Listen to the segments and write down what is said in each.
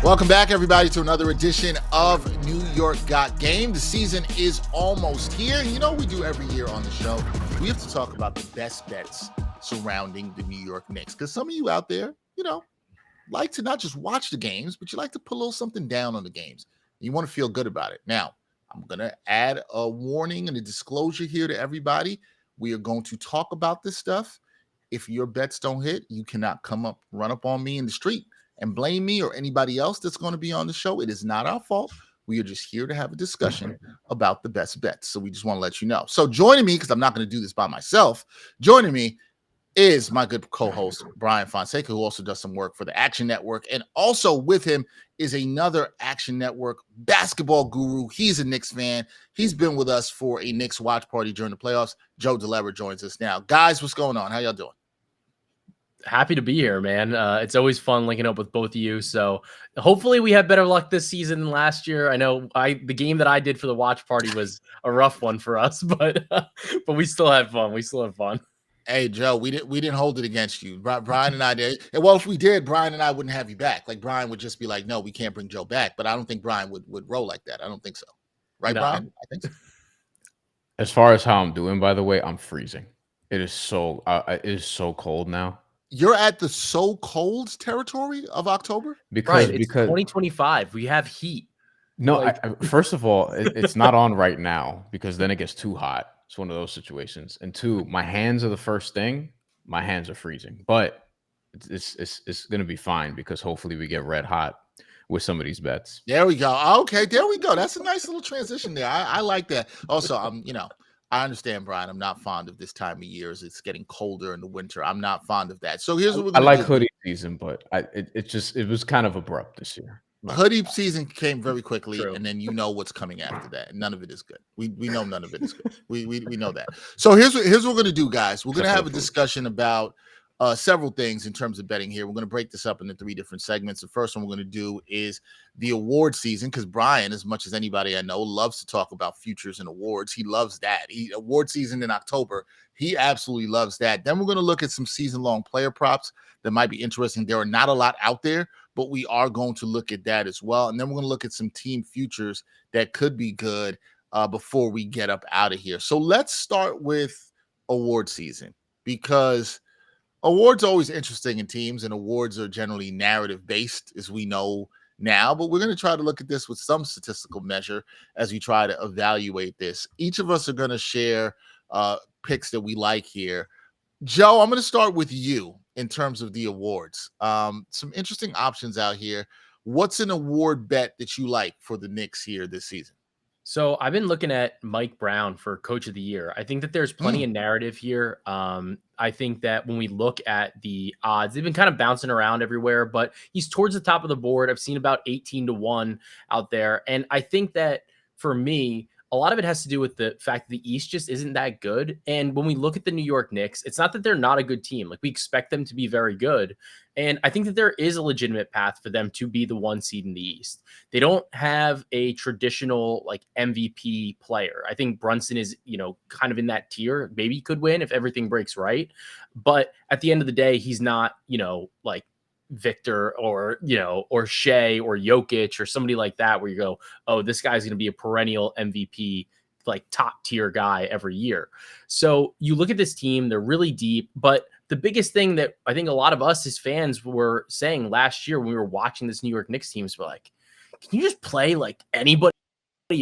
Welcome back, everybody, to another edition of New York Got Game. The season is almost here. You know what we do every year on the show? We have to talk about the best bets surrounding the New York Knicks. Because some of you out there, like to not just watch the games, but you like to put a little something down on the games. You want to feel good about it. Now, I'm going to add a warning and a disclosure here to everybody. We are going to talk about this stuff. If your bets don't hit, you cannot run up on me in the street and blame me or anybody else that's going to be on the show. It is not our fault. We are just here to have a discussion about the best bets. So we just want to let you know. So joining me, because I'm not going to do this by myself, joining me is my good co-host, Bryan Fonseca, who also does some work for the Action Network. And also with him is another Action Network basketball guru. He's a Knicks fan. He's been with us for a Knicks watch party during the playoffs. Joe Dellera joins us now. Guys, what's going on? How y'all doing? Happy to be here, man. It's always fun linking up with both of you. So hopefully we have better luck this season than last year. I know the game that I did for the watch party was a rough one for us, but we still had fun. We still have fun. Hey, Joe, we didn't hold it against you. Bryan and I did. Well, if we did, Bryan and I wouldn't have you back. Like, Bryan would just be like, no, we can't bring Joe back. But I don't think Bryan would roll like that. I don't think so. Right, no. Bryan? I think so. As far as how I'm doing, by the way, I'm freezing. It is so cold now. You're at the so cold territory of October? Because 2025. We have heat. No, first of all, it's not on right now because then it gets too hot. It's one of those situations. And two, my hands are the first thing. My hands are freezing. But it's going to be fine because hopefully we get red hot with some of these bets. There we go. Okay, there we go. That's a nice little transition there. I like that. Also, I understand, Bryan. I'm not fond of this time of year as it's getting colder in the winter. I'm not fond of that. So here's what we're going to do. I like hoodie season, but it was kind of abrupt this year. Hoodie season came very quickly, True. And then you know what's coming after that. And none of it is good. We know none of it is good. We know that. So here's what we're going to do, guys. We're going to have a discussion about several things in terms of betting here. We're going to break this up into 3 different segments. The first one we're going to do is the award season, because Bryan, as much as anybody I know, loves to talk about futures and awards. He loves that. Award season in October, he absolutely loves that. Then we're going to look at some season-long player props that might be interesting. There are not a lot out there, but we are going to look at that as well. And then we're going to look at some team futures that could be good before we get up out of here. So let's start with award season, because awards are always interesting in teams, and awards are generally narrative-based, as we know now. But we're going to try to look at this with some statistical measure as we try to evaluate this. Each of us are going to share picks that we like here. Joe, I'm going to start with you in terms of the awards. Some interesting options out here. What's an award bet that you like for the Knicks here this season? So I've been looking at Mike Brown for Coach of the Year. I think that there's plenty of narrative here. I think that when we look at the odds, they've been kind of bouncing around everywhere, but he's towards the top of the board. I've seen about 18-1 out there. And I think that for me, a lot of it has to do with the fact that the East just isn't that good. And when we look at the New York Knicks, it's not that they're not a good team. Like, we expect them to be very good. And I think that there is a legitimate path for them to be the 1 seed in the East. They don't have a traditional like MVP player. I think Brunson is, kind of in that tier. Maybe he could win if everything breaks right. But at the end of the day, he's not, like Victor or Shea or Jokic or somebody like that, where you go, oh, this guy's going to be a perennial MVP, like top tier guy every year. So you look at this team, they're really deep. But the biggest thing that I think a lot of us as fans were saying last year when we were watching this New York Knicks teams, were like, can you just play like anybody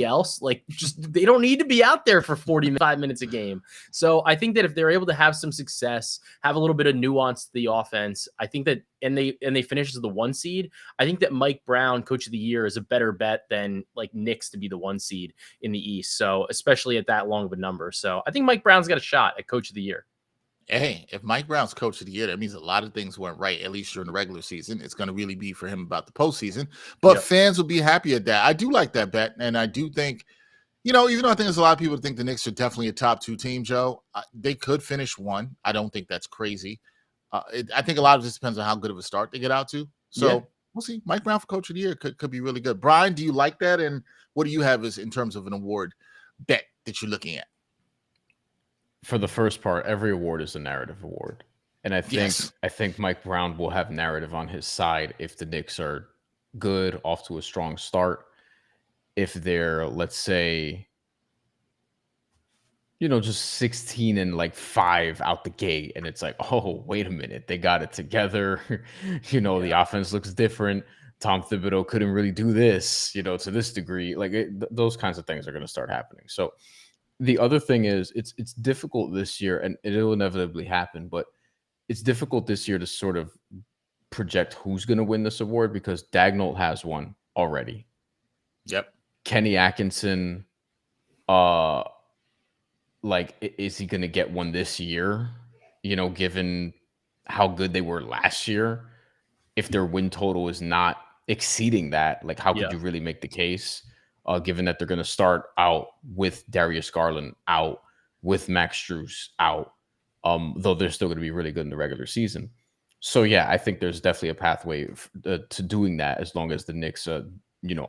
else? Like, just, they don't need to be out there for 45 minutes a game. So I think that if they're able to have some success, have a little bit of nuance to the offense, I think that, and they finish as the 1 seed, I think that Mike Brown, Coach of the Year, is a better bet than like Knicks to be the 1 seed in the East. So especially at that long of a number. So I think Mike Brown's got a shot at Coach of the Year. Hey, if Mike Brown's Coach of the Year, that means a lot of things went right, at least during the regular season. It's going to really be for him about the postseason. But fans will be happy at that. I do like that bet. And I do think, even though I think there's a lot of people who think the Knicks are definitely a top 2 team, Joe, they could finish 1. I don't think that's crazy. I think a lot of this depends on how good of a start they get out to. So we'll see. Mike Brown for Coach of the Year could be really good. Bryan, do you like that? And what do you have in terms of an award bet that you're looking at? For the first part, every award is a narrative award. And I think Mike Brown will have narrative on his side if the Knicks are good, off to a strong start. If they're, let's say, just 16 and like 5 out the gate, and it's like, oh, wait a minute, they got it together. The offense looks different. Tom Thibodeau couldn't really do this, to this degree. Like those kinds of things are going to start happening. So the other thing is, it's difficult this year, and it'll inevitably happen, but it's difficult this year to sort of project who's going to win this award, because Daigneault has one already. Yep. Kenny Atkinson, is he going to get one this year? Given how good they were last year, if their win total is not exceeding that, like how could you really make the case? Given that they're going to start out with Darius Garland out, with Max Strus out, though they're still going to be really good in the regular season. So yeah, I think there's definitely a pathway to doing that, as long as the Knicks,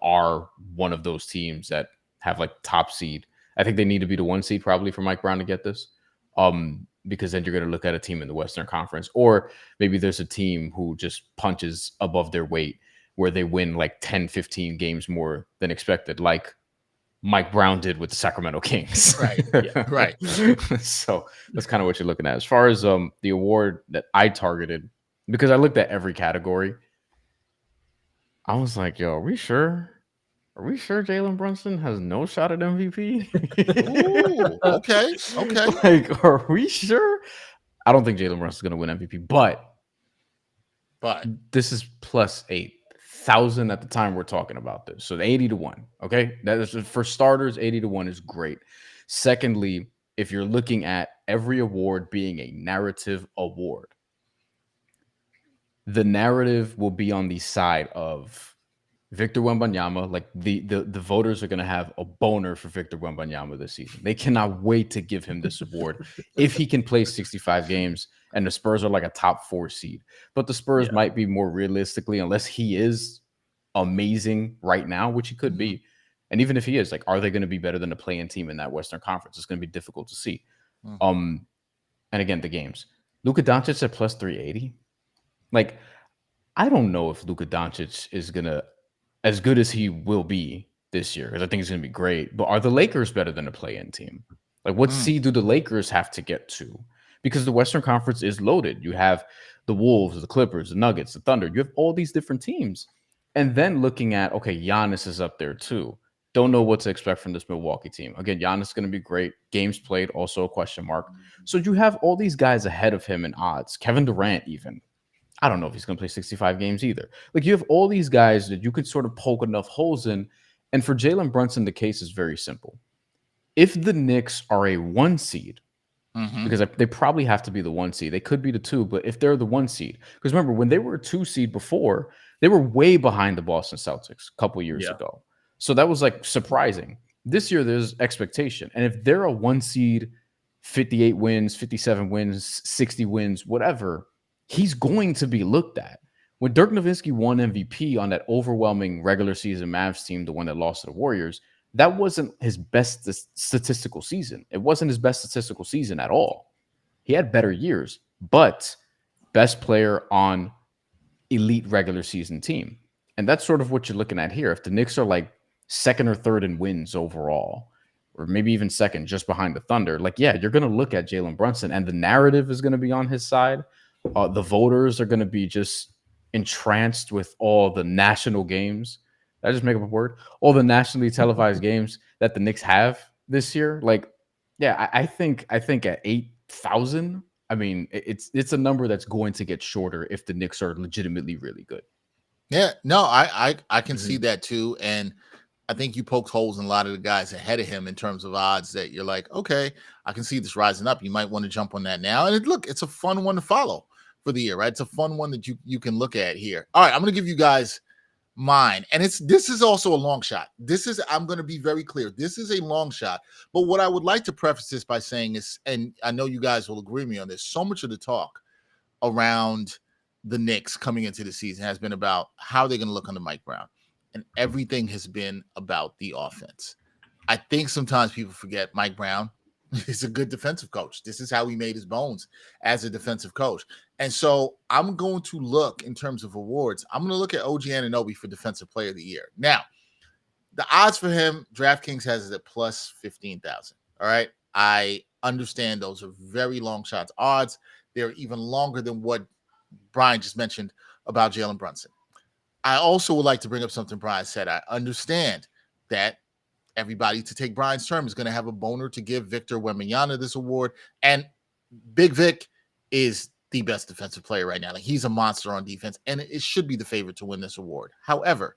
are one of those teams that have like top seed. I think they need to be the 1 seed probably for Mike Brown to get this, because then you're going to look at a team in the Western Conference, or maybe there's a team who just punches above their weight, where they win like 10, 15 games more than expected, like Mike Brown did with the Sacramento Kings. Right. Yeah, right. So that's kind of what you're looking at. As far as the award that I targeted, because I looked at every category, I was like, yo, are we sure? Are we sure Jalen Brunson has no shot at MVP? Ooh, okay. Like, are we sure? I don't think Jalen Brunson's going to win MVP, but this is plus 8,000 at the time we're talking about this. So 80-1. Okay. That is, for starters, 80-1 is great. Secondly, if you're looking at every award being a narrative award, the narrative will be on the side of Victor Wembanyama. Like the voters are going to have a boner for Victor Wembanyama this season. They cannot wait to give him this award if he can play 65 games, and the Spurs are like a top 4 seed. But the Spurs might be more realistically, unless he is amazing right now, which he could be. And even if he is, like, are they going to be better than a play-in team in that Western Conference? It's going to be difficult to see. And again, the games. Luka Doncic at plus 380. Like, I don't know if Luka Doncic is going to, as good as he will be this year, because I think he's going to be great. But are the Lakers better than a play-in team? Like, what seed do the Lakers have to get to? Because the Western Conference is loaded. You have the Wolves, the Clippers, the Nuggets, the Thunder. You have all these different teams. And then looking at, okay, Giannis is up there too. Don't know what to expect from this Milwaukee team. Again, Giannis is going to be great. Games played, also a question mark. So you have all these guys ahead of him in odds. Kevin Durant even. I don't know if he's going to play 65 games either. Like, you have all these guys that you could sort of poke enough holes in. And for Jalen Brunson, the case is very simple. If the Knicks are a 1 seed, because they probably have to be the 1 seed. They could be the 2, but if they're the 1 seed, because remember, when they were a 2 seed before, they were way behind the Boston Celtics a couple years ago. So that was like surprising. This year, there's expectation. And if they're a 1 seed, 58 wins, 57 wins, 60 wins, whatever, he's going to be looked at. When Dirk Nowitzki won MVP on that overwhelming regular season Mavs team, the one that lost to the Warriors, that wasn't his best statistical season. It wasn't his best statistical season at all. He had better years, but best player on elite regular season team. And that's sort of what you're looking at here. If the Knicks are like 2nd or 3rd in wins overall, or maybe even 2nd just behind the Thunder, like, yeah, you're going to look at Jalen Brunson, and the narrative is going to be on his side. The voters are going to be just entranced with all the national games. Did I just make up a word? All the nationally televised games that the Knicks have this year. Like, yeah, I think at 8,000, I mean, it's a number that's going to get shorter if the Knicks are legitimately really good. Yeah, no, I can see that too. And I think you poked holes in a lot of the guys ahead of him in terms of odds that you're like, okay, I can see this rising up. You might want to jump on that now. And it's a fun one to follow for the year, right? It's a fun one that you can look at here. All right, I'm going to give you guys mine. And this is also a long shot. I'm going to be very clear. This is a long shot. But what I would like to preface this by saying is, and I know you guys will agree with me on this, so much of the talk around the Knicks coming into the season has been about how they're going to look under Mike Brown. And everything has been about the offense. I think sometimes people forget Mike Brown He's a good defensive coach. This is how he made his bones as a defensive coach. And so I'm going to look in terms of awards. I'm going to look at OG Anunoby for Defensive Player of the Year. Now, the odds for him, DraftKings has it at plus 15,000. All right. I understand those are very long shots odds. They're even longer than what Bryan just mentioned about Jalen Brunson. I also would like to bring up something Bryan said. I understand that everybody, to take Bryan's term, is going to have a boner to give Victor Wembanyama this award. And Big Vic is the best defensive player right now. Like, he's a monster on defense, and it should be the favorite to win this award. However,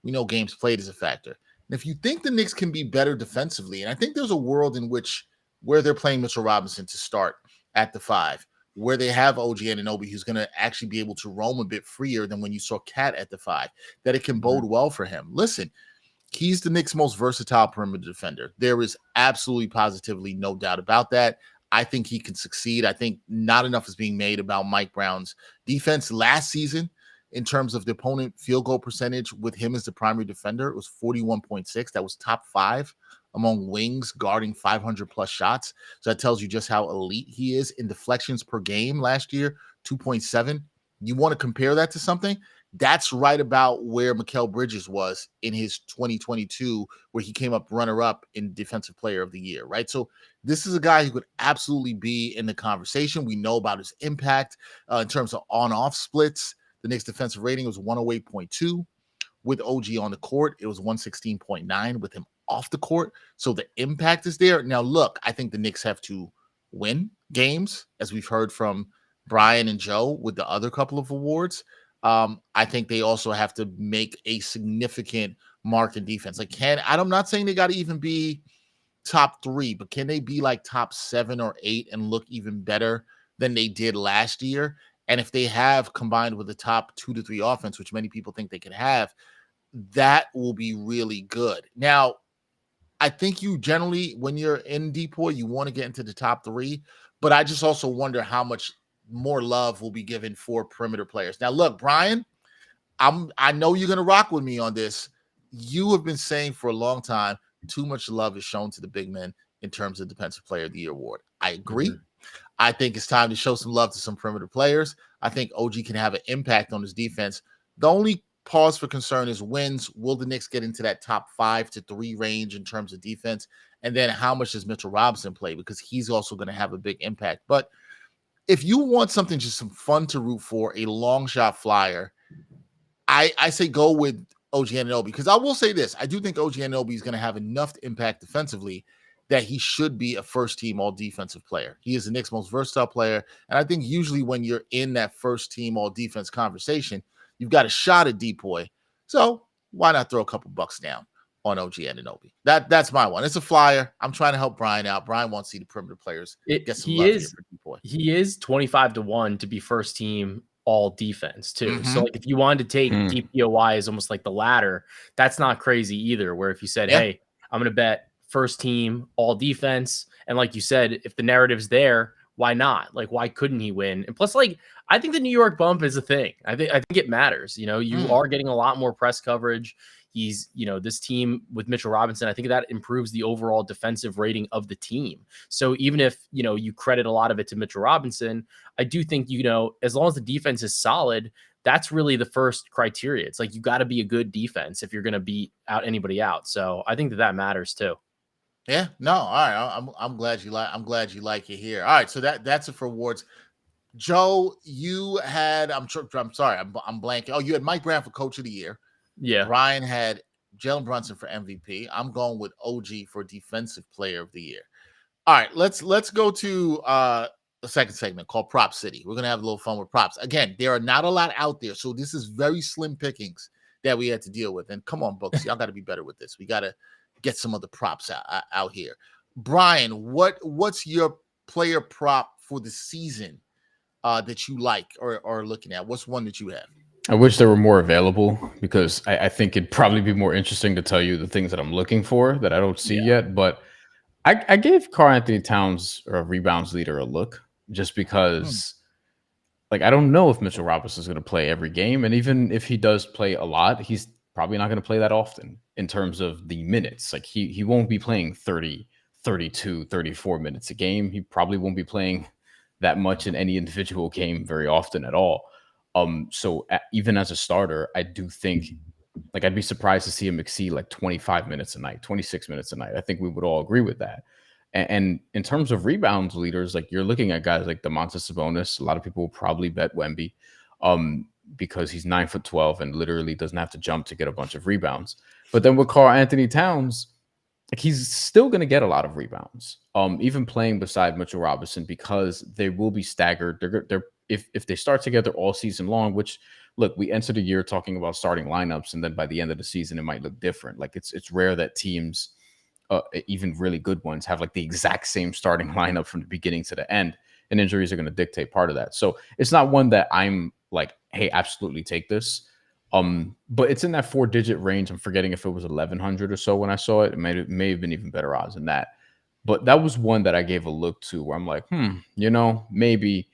we know games played is a factor. And if you think the Knicks can be better defensively, and I think there's a world in which where they're playing Mitchell Robinson to start at the 5, where they have OG Anunoby, who's going to actually be able to roam a bit freer than when you saw Cat at the 5, that it can bode well for him. Listen, he's the Knicks' most versatile perimeter defender. There is absolutely, positively no doubt about that. I think he can succeed. I think not enough is being made about Mike Brown's defense last season in terms of the opponent field goal percentage with him as the primary defender. It was 41.6. That was top 5 among wings guarding 500-plus shots. So that tells you just how elite he is in deflections per game last year, 2.7. You want to compare that to something? That's right about where Mikal Bridges was in his 2022, where he came up runner-up in Defensive Player of the Year, right? So this is a guy who could absolutely be in the conversation. We know about his impact in terms of on-off splits. The Knicks' defensive rating was 108.2. With OG on the court, it was 116.9 with him off the court. So the impact is there. Now, look, I think the Knicks have to win games, as we've heard from Bryan and Joe with the other couple of awards. I think they also have to make a significant mark in defense. Like, I'm not saying they got to even be top 3, but can they be like top 7 or 8 and look even better than they did last year? And if they have, combined with the top 2 to 3 offense, which many people think they could have, that will be really good. Now, I think you generally, when you're in Depoy, you want to get into the top 3, but I just also wonder how much more love will be given for perimeter players. Now, look, Bryan, I know you're going to rock with me on this. You have been saying for a long time, too much love is shown to the big men in terms of Defensive Player of the Year award. I agree. Mm-hmm. I think it's time to show some love to some perimeter players. I think OG can have an impact on his defense. The only pause for concern is wins. Will the Knicks get into that top 5 to 3 range in terms of defense? And then how much does Mitchell Robinson play? Because he's also going to have a big impact. But if you want something, just some fun to root for, a long shot flyer, I say go with OG Anunoby, because I will say this. I do think OG Anunoby is going to have enough impact defensively that he should be a first-team all-defensive player. He is the Knicks' most versatile player, and I think usually when you're in that first-team all-defense conversation, you've got a shot at Depoy. So why not throw a couple bucks down on OG Anunoby? That's my one. It's a flyer. I'm trying to help Bryan out. Bryan wants to see the perimeter players get some love here for Depoy. He is 25-1 to be first-team all defense too. Mm-hmm. So like if you wanted to take DPOY as almost like the ladder, that's not crazy either. Where if you said, hey, I'm going to bet first team all defense, and like you said, if the narrative's there, why not? Like, why couldn't he win? And plus, like, I think the New York bump is a thing. I think it matters. You know, you are getting a lot more press coverage. He's, you know, this team with Mitchell Robinson, I think that improves the overall defensive rating of the team. So even if, you know, you credit a lot of it to Mitchell Robinson, I do think, you know, as long as the defense is solid, that's really the first criteria. It's like, you got to be a good defense if you're going to beat out anybody out. So I think that matters too. Yeah, no, all right. I'm glad you like it here. All right, so that's it for awards. Joe, you had I'm sorry, I'm blanking. Oh, you had Mike Brown for Coach of the Year. Yeah. Bryan had Jalen Brunson for MVP. I'm going with OG for Defensive Player of the Year. All right, let's go to the second segment called Prop City. We're gonna have a little fun with props. Again, there are not a lot out there, so this is very slim pickings that we had to deal with. And come on, books, y'all got to be better with this. We got to get some of the props out here. Bryan, what's your player prop for the season that you like or are looking at? What's one that you have? I wish there were more available, because I think it'd probably be more interesting to tell you the things that I'm looking for that I don't see yet. But I gave Karl-Anthony Towns, rebounds leader, a look, just because like, I don't know if Mitchell Robinson is going to play every game. And even if he does play a lot, he's probably not going to play that often in terms of the minutes. Like he won't be playing 30, 32, 34 minutes a game. He probably won't be playing that much in any individual game very often at all. So even as a starter, I do think like I'd be surprised to see him exceed like 25 minutes a night, 26 minutes a night. I think we would all agree with that. And in terms of rebounds leaders, like you're looking at guys like Domantas Sabonis. A lot of people will probably bet Wemby because he's 9'12" and literally doesn't have to jump to get a bunch of rebounds. But then with Karl Anthony Towns, like he's still going to get a lot of rebounds, even playing beside Mitchell Robinson, because they will be staggered. They're if they start together all season long, which look, we entered the year talking about starting lineups, and then by the end of the season, it might look different. Like it's rare that teams, even really good ones, have like the exact same starting lineup from the beginning to the end, and injuries are going to dictate part of that. So it's not one that I'm like, hey, absolutely take this. But it's in that 4-digit range. I'm forgetting if it was 1,100 or so when I saw it. It may have been even better odds than that. But that was one that I gave a look to where I'm like, maybe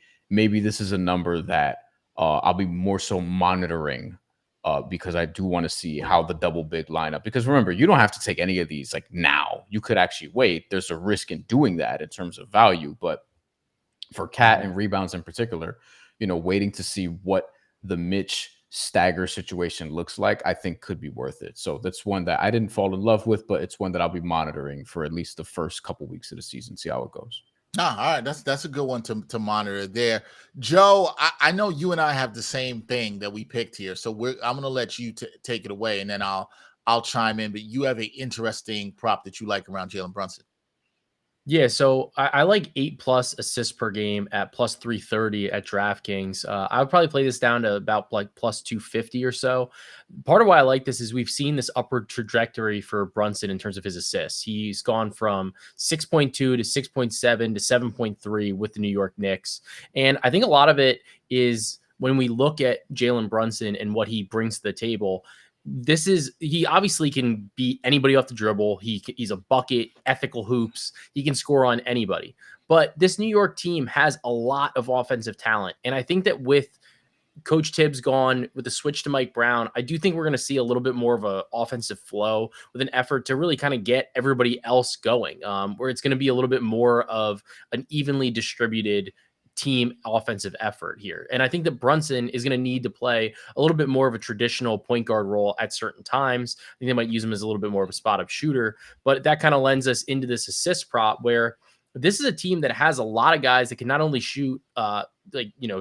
this is a number that I'll be more so monitoring because I do want to see how the double big lineup. Because remember, you don't have to take any of these like now. You could actually wait. There's a risk in doing that in terms of value. But for Cat and rebounds in particular, waiting to see what the Mitch stagger situation looks like, I think could be worth it. So that's one that I didn't fall in love with, but it's one that I'll be monitoring for at least the first couple weeks of the season, see how it goes. All right, that's a good one to monitor there. Joe, I know you and I have the same thing that we picked here, so I'm going to let you take it away, and then I'll chime in. But you have an interesting prop that you like around Jalen Brunson. Yeah, so I like 8+ assists per game at plus 330 at DraftKings. I would probably play this down to about like plus 250 or so. Part of why I like this is we've seen this upward trajectory for Brunson in terms of his assists. He's gone from 6.2 to 6.7 to 7.3 with the New York Knicks. And I think a lot of it is when we look at Jalen Brunson and what he brings to the table. He obviously can beat anybody off the dribble. He's a bucket, ethical hoops. He can score on anybody. But this New York team has a lot of offensive talent. And I think that with Coach Tibbs gone, with the switch to Mike Brown, I do think we're going to see a little bit more of an offensive flow with an effort to really kind of get everybody else going, where it's going to be a little bit more of an evenly distributed team offensive effort here. And I think that Brunson is going to need to play a little bit more of a traditional point guard role at certain times. I think they might use him as a little bit more of a spot up shooter, but that kind of lends us into this assist prop where this is a team that has a lot of guys that can not only shoot,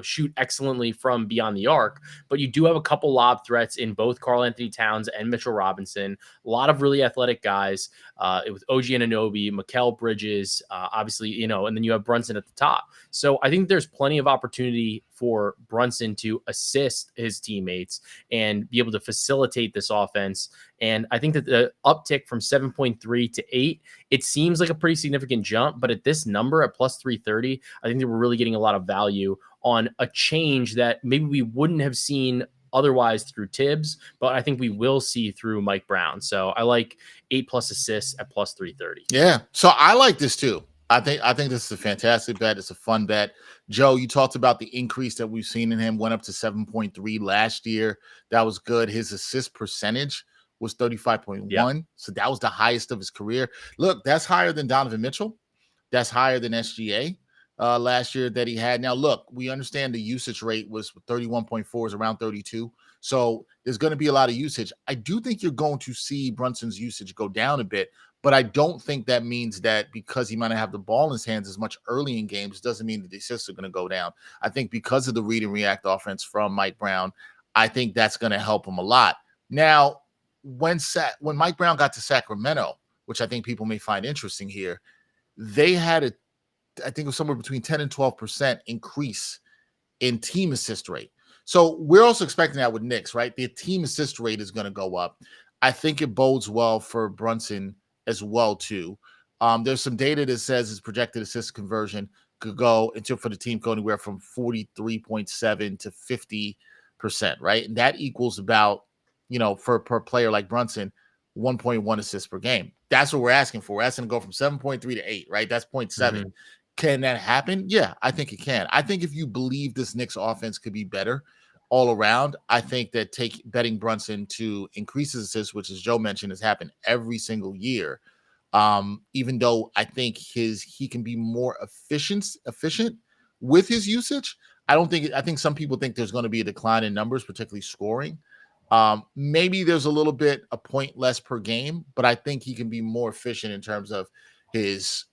shoot excellently from beyond the arc, but you do have a couple lob threats in both Karl Anthony Towns and Mitchell Robinson. A lot of really athletic guys with OG Anunoby, Mikal Bridges, obviously, and then you have Brunson at the top. So I think there's plenty of opportunity for Brunson to assist his teammates and be able to facilitate this offense. And I think that the uptick from 7.3 to 8, it seems like a pretty significant jump, but at this number at plus 330, I think that we're really getting a lot of value on a change that maybe we wouldn't have seen otherwise through Tibbs, but I think we will see through Mike Brown. So I like 8+ assists at plus 330. Yeah. So I like this too. I think this is a fantastic bet. It's a fun bet. Joe, you talked about the increase that we've seen in him, went up to 7.3 last year. That was good. His assist percentage was 35.1. Yeah. So that was the highest of his career. Look, that's higher than Donovan Mitchell. That's higher than SGA last year that he had. Now, look, we understand the usage rate was 31.4 is around 32. So there's going to be a lot of usage. I do think you're going to see Brunson's usage go down a bit, but I don't think that means that because he might not have the ball in his hands as much early in games doesn't mean that the assists are going to go down. I think because of the read and react offense from Mike Brown, I think that's going to help him a lot. Now, when Mike Brown got to Sacramento, which I think people may find interesting here, they had I think it was somewhere between 10 and 12% increase in team assist rate. So we're also expecting that with Knicks, right? The team assist rate is going to go up. I think it bodes well for Brunson as well, too. There's some data that says his projected assist conversion could go for the team go anywhere from 43.7 to 50%, right? And that equals about, per player like Brunson, 1.1 assists per game. That's what we're asking for. We're asking to go from 7.3 to 8, right? That's 0.7. Mm-hmm. Can that happen? Yeah, I think it can. I think if you believe this Knicks offense could be better all around, I think that betting Brunson to increase his assists, which as Joe mentioned, has happened every single year. Even though I think he can be more efficient with his usage. I think some people think there's going to be a decline in numbers, particularly scoring. Maybe there's a point less per game, but I think he can be more efficient in terms of his,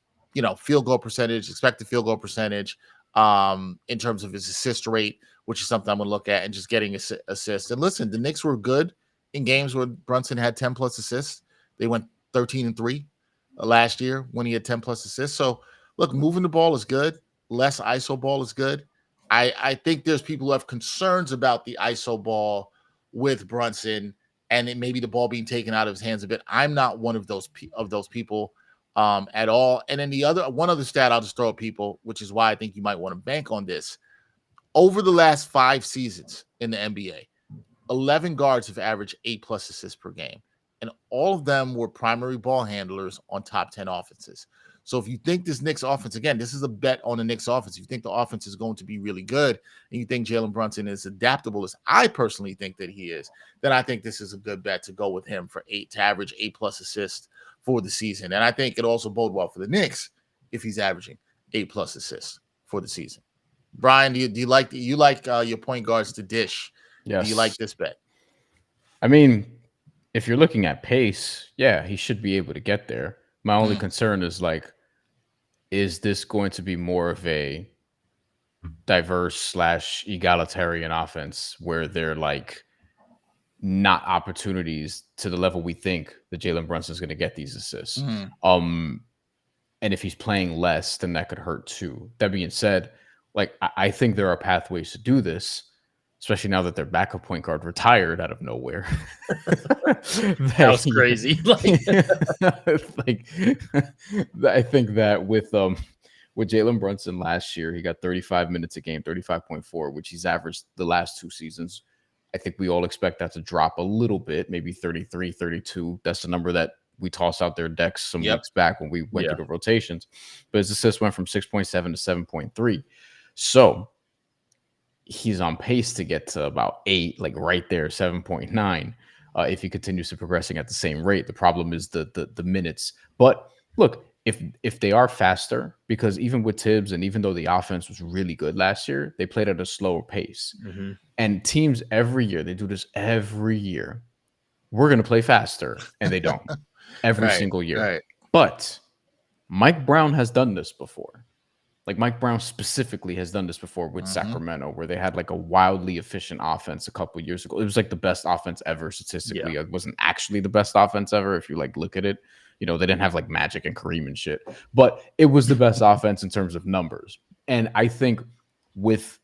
field goal percentage, expected field goal percentage, in terms of his assist rate, which is something I'm going to look at, and just getting assists. And listen, the Knicks were good in games where Brunson had 10 plus assists. They went 13-3 last year when he had 10 plus assists. So look, moving the ball is good. Less ISO ball is good. I think there's people who have concerns about the ISO ball with Brunson and maybe the ball being taken out of his hands a bit. I'm not one of those people at all. And then one other stat I'll just throw at people, which is why I think you might want to bank on this. Over the last 5 seasons in the NBA, 11 guards have averaged 8 plus assists per game. And all of them were primary ball handlers on top 10 offenses. So if you think this Knicks offense, again, this is a bet on the Knicks offense. If you think the offense is going to be really good and you think Jalen Brunson is adaptable, as I personally think that he is, then I think this is a good bet to go with him to average 8 plus assists for the season. And I think it also bode well for the Knicks if he's averaging 8 plus assists for the season. Bryan, do you like your point guards to dish? Yes. Do you like this bet? I mean, if you're looking at pace, yeah, he should be able to get there. My only concern is is this going to be more of a diverse / egalitarian offense where they're not opportunities to the level we think that Jalen Brunson is going to get these assists. And if he's playing less, then that could hurt too. That being said, I think there are pathways to do this, especially now that their backup point guard retired out of nowhere. That was crazy. I think that with Jalen Brunson last year, he got 35 minutes a game, 35.4, which he's averaged the last 2 seasons. I think we all expect that to drop a little bit, maybe 33, 32. That's the number that we tossed out there, Dex, some weeks back when we went through the rotations. But his assists went from 6.7 to 7.3. So he's on pace to get to about 8, right there, 7.9, if he continues to progressing at the same rate. The problem is the minutes. But look, if they are faster, because even with Tibbs and even though the offense was really good last year, they played at a slower pace. And teams every year, they do this every year. We're going to play faster, and they don't every single year. Right. But Mike Brown has done this before. Mike Brown specifically has done this before with Sacramento, where they had a wildly efficient offense a couple of years ago. It was the best offense ever statistically. It wasn't actually the best offense ever if you look at it. They didn't have Magic and Kareem and shit, but it was the best offense in terms of numbers. And I think with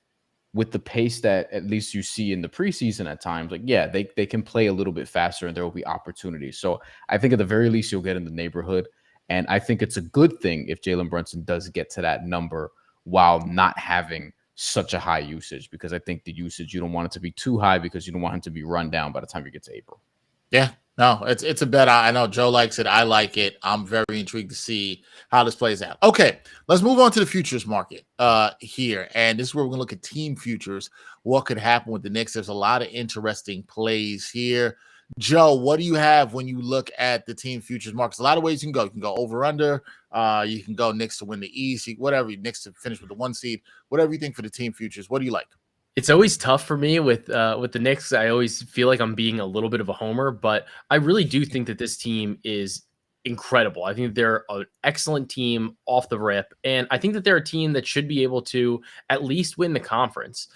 the pace that at least you see in the preseason at times, they can play a little bit faster and there will be opportunities. So I think at the very least you'll get in the neighborhood. And I think it's a good thing if Jalen Brunson does get to that number while not having such a high usage, because I think the usage, you don't want it to be too high because you don't want him to be run down by the time you get to April. Yeah, no, it's a bet. I know Joe likes it. I like it. I'm very intrigued to see how this plays out. Okay, let's move on to the futures market here. And this is where we're going to look at team futures, what could happen with the Knicks. There's a lot of interesting plays here. Joe, what do you have when you look at the team futures markets? A lot of ways you can go. You can go over under. You can go Knicks to win the East. Whatever. Knicks to finish with the 1 seed. Whatever you think for the team futures. What do you like? It's always tough for me with the Knicks. I always feel like I'm being a little bit of a homer, but I really do think that this team is incredible. I think they're an excellent team off the rip, and I think that they're a team that should be able to at least win the conference.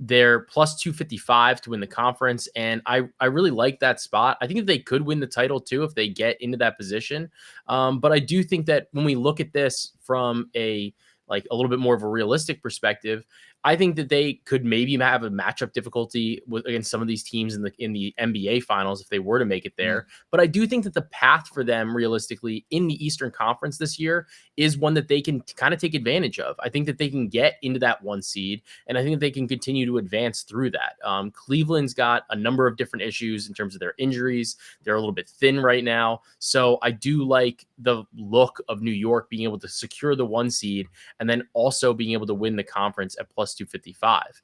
They're plus 255 to win the conference, and I really like that spot. I think that they could win the title too if they get into that position. But I do think that when we look at this from a little bit more of a realistic perspective, I think that they could maybe have a matchup difficulty against some of these teams in the NBA finals if they were to make it there. But I do think that the path for them realistically in the Eastern Conference this year is one that they can kind of take advantage of. I think that they can get into that 1 seed, and I think that they can continue to advance through that. Cleveland's got a number of different issues in terms of their injuries. They're a little bit thin right now. So I do like the look of New York being able to secure the 1 seed and then also being able to win the conference at plus 255.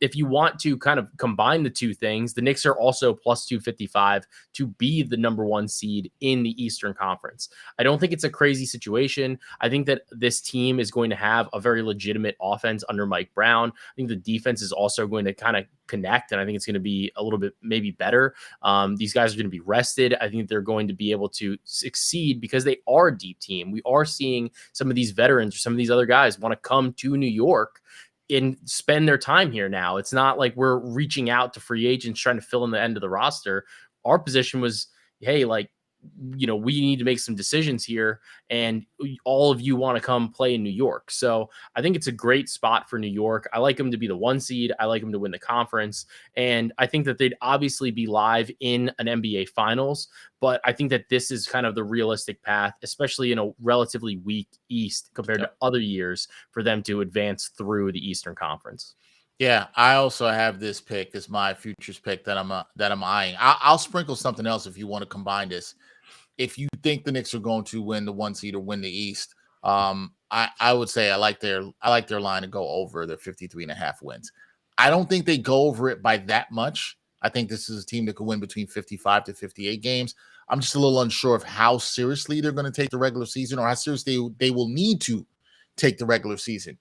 If you want to kind of combine the two things, the Knicks are also plus 255 to be the number 1 seed in the Eastern Conference. I don't think it's a crazy situation. I think that this team is going to have a very legitimate offense under Mike Brown. I think the defense is also going to kind of connect, and I think it's going to be a little bit maybe better. These guys are going to be rested. I think they're going to be able to succeed because they are a deep team. We are seeing some of these veterans or some of these other guys want to come to New York and spend their time here now. It's not like we're reaching out to free agents trying to fill in the end of the roster. Our position was, hey, like, you know, we need to make some decisions here, and all of you want to come play in New York. So I think it's a great spot for New York. I like them to be the 1 seed. I like them to win the conference. And I think that they'd obviously be live in an NBA finals, but I think that this is kind of the realistic path, especially in a relatively weak East compared to other years, for them to advance through the Eastern Conference. Yeah, I also have this pick as my futures pick that I'm eyeing. I'll sprinkle something else if you want to combine this. If you think the Knicks are going to win the 1 seed or win the East, I would say I like their line to go over their 53.5 wins. I don't think they go over it by that much. I think this is a team that could win between 55 to 58 games. I'm just a little unsure of how seriously they're going to take the regular season, or how seriously they will need to take the regular season,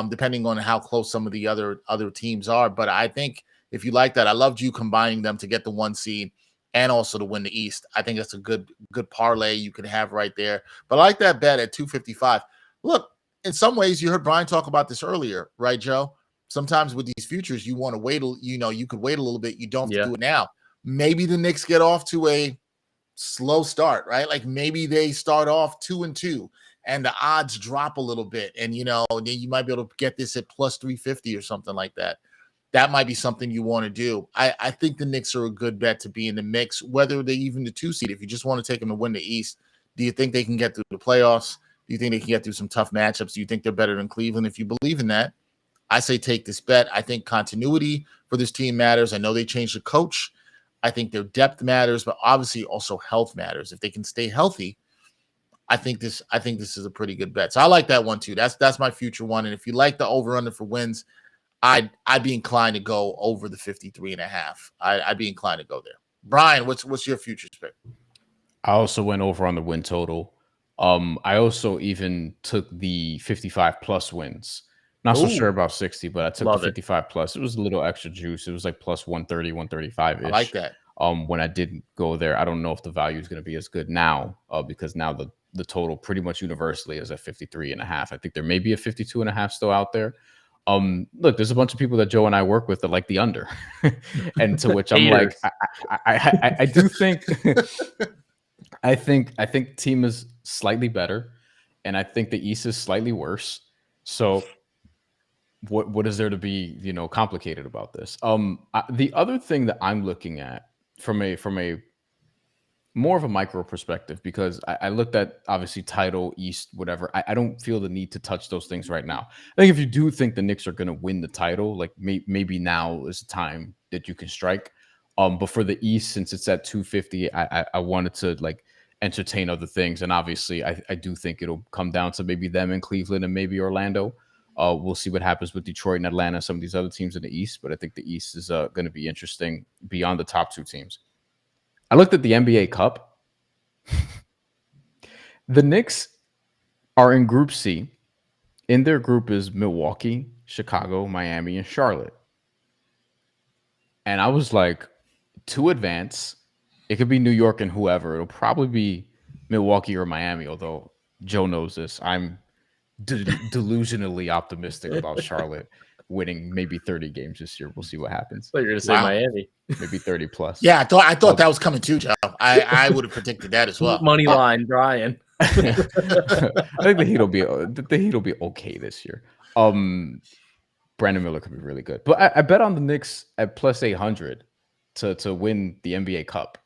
depending on how close some of the other teams are. But I think if you like that, I loved you combining them to get the 1 seed and also to win the East. I think that's a good parlay you can have right there. But I like that bet at 255. Look, in some ways, you heard Bryan talk about this earlier, right, Joe? Sometimes with these futures, you want to wait. You could wait a little bit. You don't have to do it now. Maybe the Knicks get off to a slow start, right? Like maybe they start off 2-2 and the odds drop a little bit. And, then you might be able to get this at plus 350 or something like that. That might be something you want to do. I think the Knicks are a good bet to be in the mix, whether they even the 2 seed. If you just want to take them to win the East, do you think they can get through the playoffs? Do you think they can get through some tough matchups? Do you think they're better than Cleveland? If you believe in that, I say take this bet. I think continuity for this team matters. I know they changed the coach. I think their depth matters, but obviously also health matters. If they can stay healthy, I think this is a pretty good bet. So I like that one too. That's my future one. And if you like the over-under for wins, I'd be inclined to go over the 53.5. I'd be inclined to go there. Bryan, what's your futures pick? I also went over on the win total. I also even took the 55 plus wins. Not so sure about 60, but I took the 55 plus. It was a little extra juice. It was like plus 130, 135 ish. I like that. When I didn't go there, I don't know if the value is going to be as good now, because now the total pretty much universally is at 53.5. I think there may be a 52.5 still out there. Look, there's a bunch of people that Joe and I work with that like the under, and to which I'm like, I do think, I think team is slightly better, and I think the East is slightly worse. So, what is there to be complicated about this? The other thing that I'm looking at from a more of a micro perspective, because I looked at obviously title, East, whatever. I don't feel the need to touch those things right now. I think if you do think the Knicks are going to win the title, like maybe now is the time that you can strike. But for the East, since it's at 250, I wanted to like entertain other things. And obviously I do think it'll come down to maybe them in Cleveland and maybe Orlando. We'll see what happens with Detroit and Atlanta, some of these other teams in the East. But I think the East is going to be interesting beyond the top 2 teams. I looked at the NBA Cup. The Knicks are in Group C. In their group is Milwaukee, Chicago, Miami, and Charlotte. And I was like, to advance, it could be New York and whoever. It'll probably be Milwaukee or Miami, although Joe knows this. I'm delusionally optimistic about Charlotte winning maybe 30 games this year. We'll see what happens. I thought you were going to say Miami. Maybe 30 plus. Yeah, I thought that was coming too, Joe. I would have predicted that as well. Money line, Bryan. I think the Heat will be okay this year. Brandon Miller could be really good, but I bet on the Knicks at plus 800 to win the NBA Cup.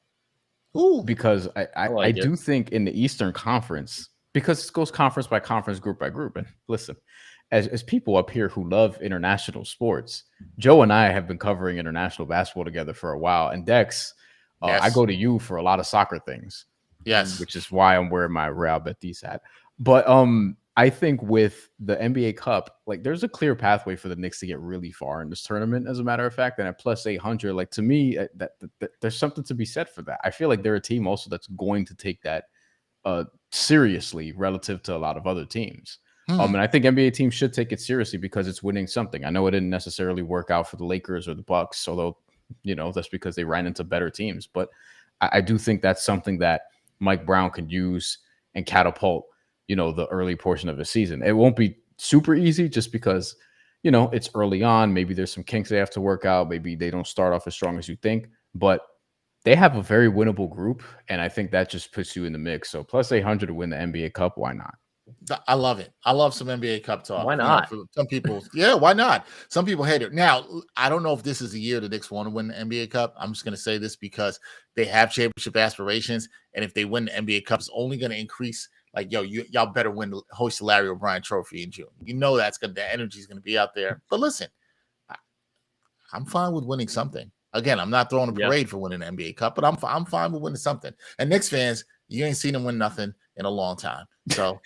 Ooh, because I do think in the Eastern Conference, because it goes conference by conference, group by group. And listen, as people up here who love international sports, Joe and I have been covering international basketball together for a while. And Dex, yes. I go to you for a lot of soccer things. Yes. Which is why I'm wearing my Real Betis hat. But I think with the NBA Cup, like there's a clear pathway for the Knicks to get really far in this tournament. As a matter of fact, and at plus 800, like to me, that there's something to be said for that. I feel like they're a team also that's going to take that seriously relative to a lot of other teams. And I think NBA teams should take it seriously because it's winning something. I know it didn't necessarily work out for the Lakers or the Bucks, although that's because they ran into better teams. But I do think that's something that Mike Brown could use and catapult the early portion of the season. It won't be super easy just because, it's early on. Maybe there's some kinks they have to work out. Maybe they don't start off as strong as you think, but they have a very winnable group. And I think that just puts you in the mix. So plus 800 to win the NBA Cup. Why not? I love it. I love some NBA Cup talk. Why not? For some people, yeah, why not? Some people hate it. Now, I don't know if this is the year the Knicks want to win the NBA Cup. I'm just going to say this because they have championship aspirations. And if they win the NBA Cup, it's only going to increase. Like, y'all better host the Larry O'Brien Trophy in June. The energy is going to be out there. But listen, I'm fine with winning something. Again, I'm not throwing a parade for winning the NBA Cup, but I'm fine with winning something. And Knicks fans, you ain't seen them win nothing in a long time. So,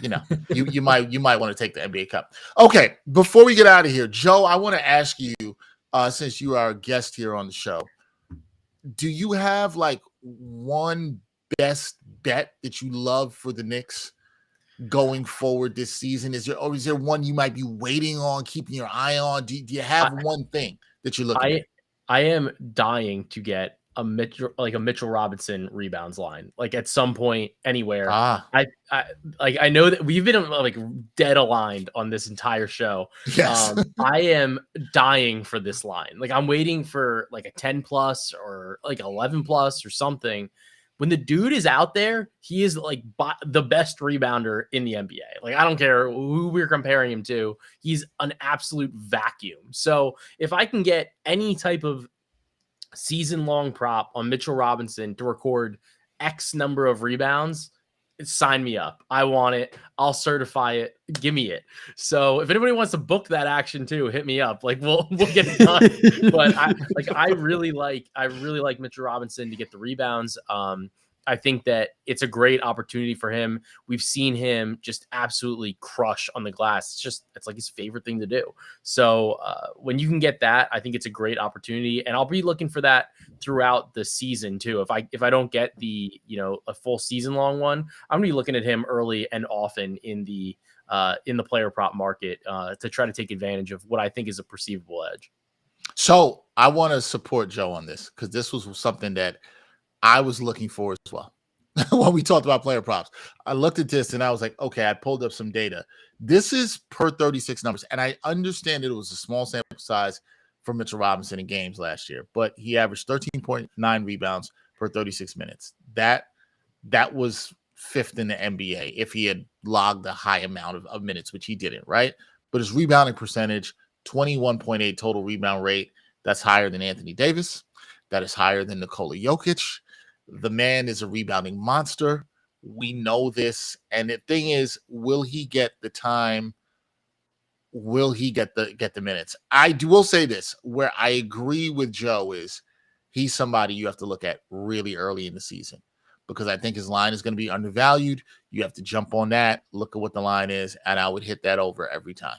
you might want to take the NBA Cup. Okay, before we get out of here, Joe, I want to ask you, since you are a guest here on the show, do you have like one best bet that you love for the Knicks going forward this season? Is there one you might be waiting on, keeping your eye on? Do you have one thing that you're looking at? I am dying to get a Mitchell Robinson rebounds line, like at some point anywhere. I know that we've been like dead aligned on this entire show. Yes. I am dying for this line. Like I'm waiting for like a 10 plus or like 11 plus or something. When the dude is out there, he is like the best rebounder in the NBA. Like I don't care who we're comparing him to. He's an absolute vacuum. So if I can get any type of season-long prop on Mitchell Robinson to record X number of rebounds, sign me up. I want it. I'll certify it. Give me it. So if anybody wants to book that action too, hit me up. Like we'll get it done. But I really like Mitchell Robinson to get the rebounds. I think that it's a great opportunity for him. We've seen him just absolutely crush on the glass. It's like his favorite thing to do. So when you can get that, I think it's a great opportunity, and I'll be looking for that throughout the season too. If I don't get the a full season long one, I'm gonna be looking at him early and often in the player prop market to try to take advantage of what I think is a perceivable edge. So I want to support Joe on this because this was something that I was looking for as well. When we talked about player props, I looked at this and I was like, okay, I pulled up some data. This is per 36 numbers. And I understand it was a small sample size for Mitchell Robinson in games last year, but he averaged 13.9 rebounds per 36 minutes. That was fifth in the NBA if he had logged a high amount of minutes, which he didn't, right? But his rebounding percentage, 21.8 total rebound rate. That's higher than Anthony Davis. That is higher than Nikola Jokic. The man is a rebounding monster. We know this. And the thing is, will he get the time? Will he get the minutes? I will say this, where I agree with Joe is he's somebody you have to look at really early in the season because I think his line is going to be undervalued. You have to jump on that, look at what the line is, and I would hit that over every time.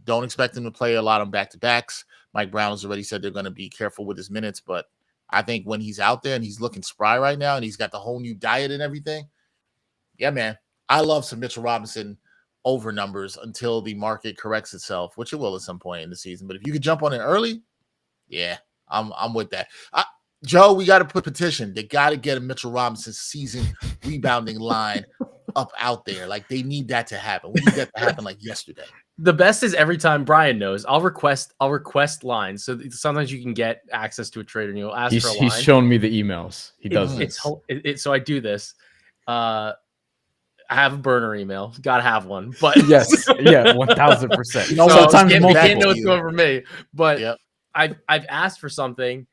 Don't expect him to play a lot on back-to-backs. Mike Brown has already said they're going to be careful with his minutes, but I think when he's out there and he's looking spry right now and he's got the whole new diet and everything, yeah, man, I love some Mitchell Robinson over numbers until the market corrects itself, which it will at some point in the season. But if you could jump on it early, yeah, I'm with that. Joe, we got to put petition. They got to get a Mitchell Robinson season rebounding line up out there. Like they need that to happen. We need that to happen like yesterday. The best is every time Bryan knows, I'll request lines. So sometimes you can get access to a trader and you'll ask for a line. He's shown me the emails. He does this. So I do this. I have a burner email. Got to have one. But yes, yeah, 1000%. You know, sometimes you can't know it's going for me. But yep. I've asked for something.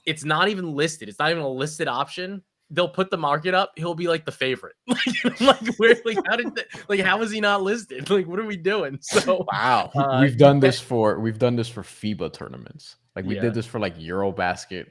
It's not even listed. It's not even a listed option. They'll put the market up. He'll be like the favorite. How is he not listed? Like, what are we doing? So wow, we've done this for FIBA tournaments. Like we did this for like Eurobasket.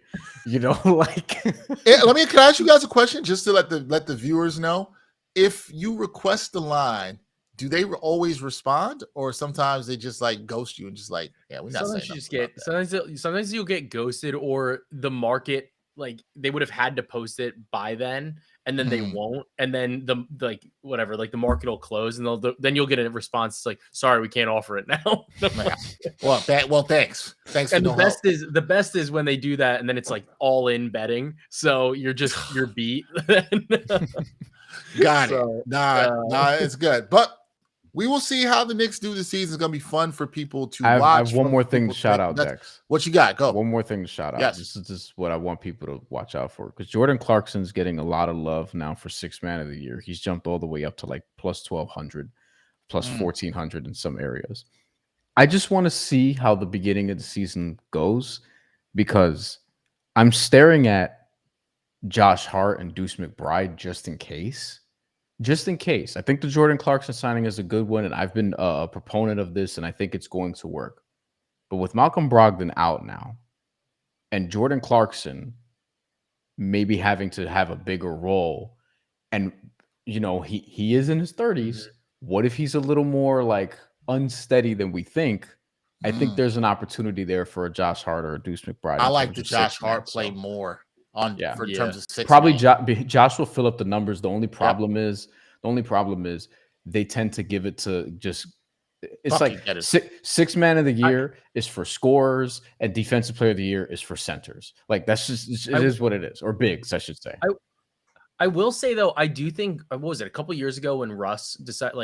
Can I ask you guys a question just to let the viewers know? if you request the line, do they always respond, or sometimes they just like ghost you and just like, yeah, we're not saying Sometimes you just nothing about get that. sometimes you'll get ghosted, or the market, like they would have had to post it by then, and then they won't, and then the like whatever, like the market will close, and then you'll get a response like, sorry, we can't offer it now. Well, thanks for And no help. the best is when they do that, and then it's like all in betting, so you're beat. Got it. Nah, it's good, but we will see how the Knicks do this season. It's gonna be fun for people to watch. I have one more thing to shout out, Dex. What you got? Go. One more thing to shout out. Yes. This is what I want people to watch out for, because Jordan Clarkson's getting a lot of love now for Sixth Man of the Year. He's jumped all the way up to like plus 1,200, plus 1,400 in some areas. I just want to see how the beginning of the season goes, because I'm staring at Josh Hart and Deuce McBride just in case. Just in case. I think the Jordan Clarkson signing is a good one, and I've been a proponent of this, and I think it's going to work. But with Malcolm Brogdon out now, and Jordan Clarkson maybe having to have a bigger role, and he is in his 30s. What if he's a little more like unsteady than we think? I think there's an opportunity there for a Josh Hart or a Deuce McBride. I like the Josh Hart play more in terms of six. Probably Josh will fill up the numbers. The only problem is they tend to give it to just. It's like six man of the year is for scorers, and defensive player of the year is for centers. Like that's just it is what it is, or bigs, I should say. I will say though, I do think, what was it, a couple years ago when Russ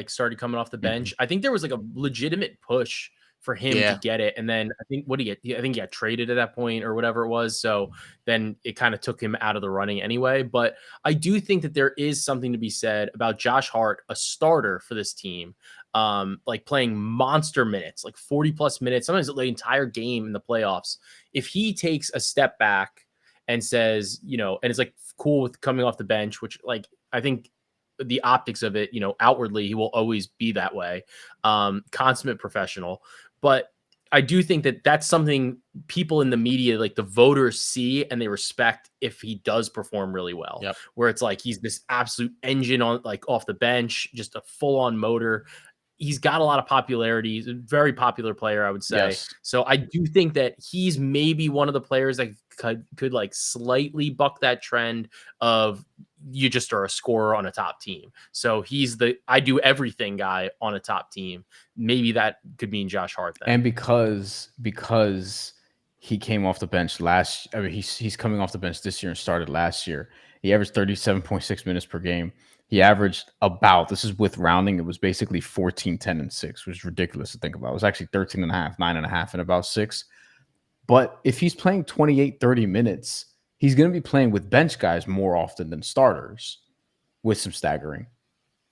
started coming off the bench? I think there was like a legitimate push for him to get it, and then I think I think he got traded at that point or whatever it was. So then it kind of took him out of the running anyway. But I do think that there is something to be said about Josh Hart, a starter for this team, like playing monster minutes, like 40 plus minutes, sometimes the entire game in the playoffs. If he takes a step back and says, and it's like cool with coming off the bench, which like I think the optics of it, outwardly he will always be that way, consummate professional. But I do think that that's something people in the media, like the voters, see and they respect if he does perform really well. Where it's like he's this absolute engine on like off the bench, just a full on motor. He's got a lot of popularity. He's a very popular player, I would say. Yes. So I do think that he's maybe one of the players that could like slightly buck that trend of you just are a scorer on a top team. So he's the I do everything guy on a top team. Maybe that could mean Josh Hart then. And because he came off the bench he's coming off the bench this year and started last year. He averaged 37.6 minutes per game. He averaged about, this is with rounding, it was basically 14, 10, and 6, which is ridiculous to think about. It was actually 13 and a half, 9.5, and about 6. But if he's playing 28, 30 minutes, he's going to be playing with bench guys more often than starters with some staggering.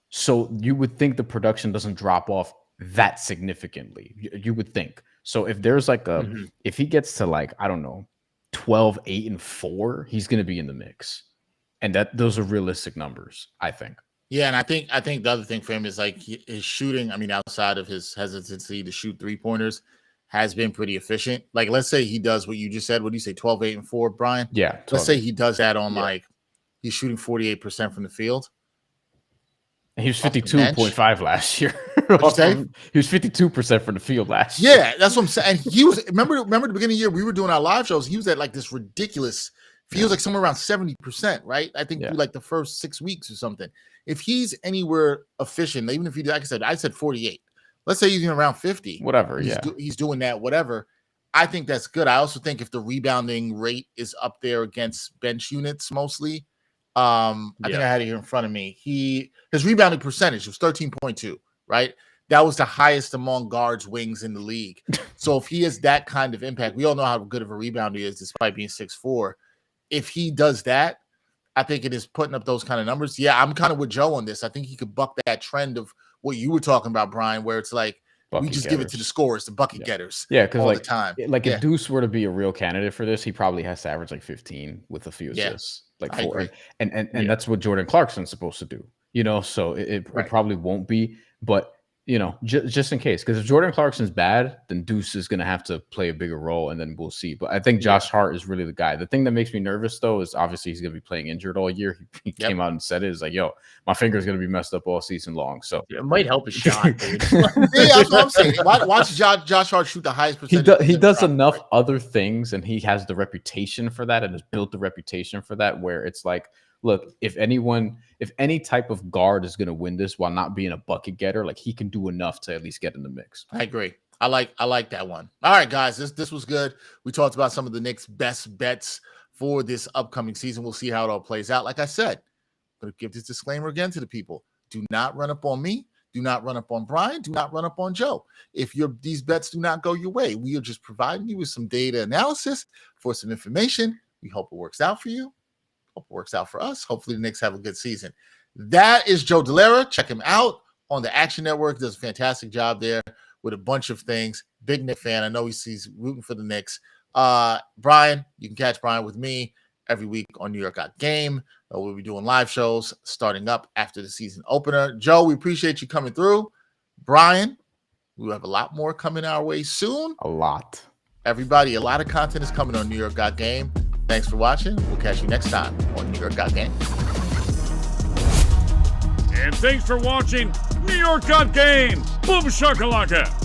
So you would think the production doesn't drop off that significantly. You would think. So if there's like if he gets to like, I don't know, 12, 8, and 4, he's going to be in the mix. And those are realistic numbers, I think. Yeah, and I think the other thing for him is like his shooting. I mean, outside of his hesitancy to shoot 3-pointers, has been pretty efficient. Like, let's say he does what you just said. What do you say, 12, 8, and 4, Brian? Yeah. 12. Let's say he does that on like he's shooting 48% from the field. And he was 52.5 last year. He was 52% from the field last year. Yeah, that's what I'm saying. And he was remember at the beginning of the year we were doing our live shows. He was at like this ridiculous. Feels like somewhere around 70%, right? I think through like the first 6 weeks or something. If he's anywhere efficient, even if he, like I said 48. Let's say he's around 50. Whatever, he's doing that, whatever. I think that's good. I also think if the rebounding rate is up there against bench units mostly, I think I had it here in front of me. His rebounding percentage was 13.2, right? That was the highest among guards, wings in the league. So if he has that kind of impact, we all know how good of a rebounder he is despite being 6'4". If he does that, I think it is putting up those kind of numbers. Yeah, I'm kind of with Joe on this. I think he could buck that trend of what you were talking about, Brian, where it's like we just give it to the scorers, the bucket getters. Yeah, because all the time. Like if Deuce were to be a real candidate for this, he probably has to average like 15 with a few assists. Like 4. And that's what Jordan Clarkson's supposed to do. So it probably won't be. But just in case, because if Jordan Clarkson's bad, then Deuce is going to have to play a bigger role, and then we'll see. But I think Josh Hart is really the guy. The thing that makes me nervous, though, is obviously he's going to be playing injured all year. He came out and said it. It's like, yo, my finger's going to be messed up all season long. So it might help a shot. Dude. That's what I'm saying. Watch Josh Hart shoot the highest percentage. He does enough other things, and he has the reputation for that, and has built the reputation for that, where it's like, look, if any type of guard is going to win this while not being a bucket getter, like, he can do enough to at least get in the mix. I agree. I like that one. All right, guys, this was good. We talked about some of the Knicks' best bets for this upcoming season. We'll see how it all plays out. Like I said, I'm going to give this disclaimer again to the people. Do not run up on me. Do not run up on Bryan. Do not run up on Joe. If these bets do not go your way, we are just providing you with some data analysis for some information. We hope it works out for you. Hope it works out for us. Hopefully the Knicks have a good season. That is Joe Dellera. Check him out on the Action Network. Does a fantastic job there with a bunch of things. Big Knicks fan. I know he's rooting for the Knicks. Bryan, you can catch Bryan with me every week on New York Got Game. We'll be doing live shows starting up after the season opener. Joe, we appreciate you coming through. Bryan, we have a lot more coming our way soon. A lot. Everybody, a lot of content is coming on New York Got Game. Thanks for watching. We'll catch you next time on New York Got Game. And thanks for watching New York Got Game. Boom shakalaka.